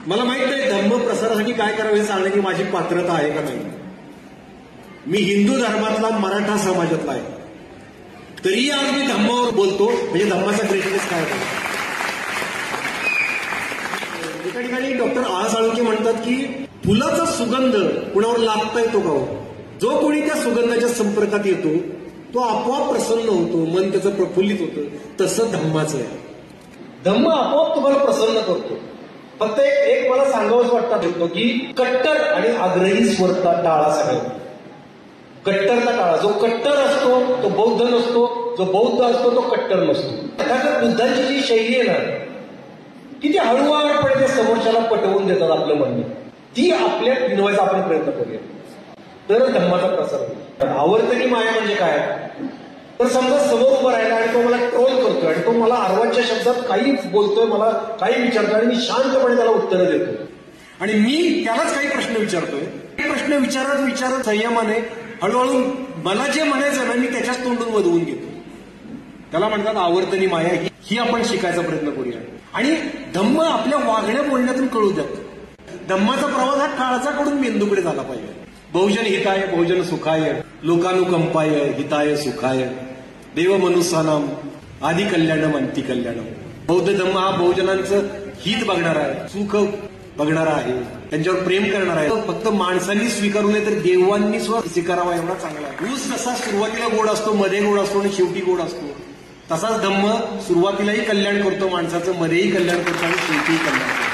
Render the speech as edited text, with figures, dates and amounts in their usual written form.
मला माहित नाही धम्म प्रसारासाठी काय करावं हे सांगण्याची माझी पात्रता आहे का नाही. मी हिंदू धर्मातला मराठा समाजातला आहे, तरीही आज मी धम्मावर बोलतो. म्हणजे धम्माचा ग्रेटनेस काय होता. एका ठिकाणी डॉक्टर आळसाळुके म्हणतात की फुलाचा सुगंध कुणावर लागता येतो का हो. जो कोणी त्या सुगंधाच्या संपर्कात येतो तो आपोआप प्रसन्न होतो, मन त्याचं प्रफुल्लित होतं. तसं धम्माचं आहे. धम्म आपोआप तुम्हाला प्रसन्न करतो. फक्त एक मला सांगावंच वाटतं की कट्टर आणि आग्रही स्वर टाळा. सगळं कट्टरचा टाळा. जो कट्टर असतो तो बौद्ध नसतो, जो बौद्ध असतो तो कट्टर नसतो. त्याच्यात बुद्धांची जी शैली आहे ना की ती हळूवारपणे ते समोरच्याला पटवून देतात आपलं म्हणणं, ती आपल्या विनवायचा आपण प्रयत्न करूया, तर धम्माचा प्रसार होईल. आवर्तनी माया म्हणजे काय, तर समजा समोर उभं राहिला आणि तो मला ट्रोल करतोय आणि तो मला अर्वाच्या शब्दात काही बोलतोय, मला काही विचारतोय आणि मी शांतपणे त्याला उत्तरं देतो आणि मी त्यालाच काही प्रश्न विचारतोय. प्रश्न विचारत संयमाने हळूहळू मला जे म्हणायचं ना मी त्याच्याच तोंडून वधवून घेतो. त्याला म्हणतात आवर्तनी माया. ही आपण शिकायचा प्रयत्न करूया. आणि धम्म आपल्या वागण्या बोलण्यातून कळू द्यात. धम्माचा प्रवास हा काळजाकडून मेंदूकडे झाला पाहिजे. बहुजन हिताय बहुजन सुखाय लोकानुकंपाय हिताय सुखाय देव मनुष्यानाम आदि कल्याणम अंती कल्याणम. बौद्ध धम्म हा बहुजनांचं हित बघणारा आहे, सुख बघणारा आहे, त्यांच्यावर प्रेम करणारा आहे. फक्त माणसांनी स्वीकारू नये तर देवांनी स्वीकारावा एवढा चांगला आहे. ऊस जसा सुरुवातीला गोड असतो, मध्ये गोड असतो आणि शेवटी गोड असतो, तसाच धम्म सुरुवातीलाही कल्याण करतो माणसाचं, मध्येही कल्याण करतो आणि शेवटीही कल्याण करतो.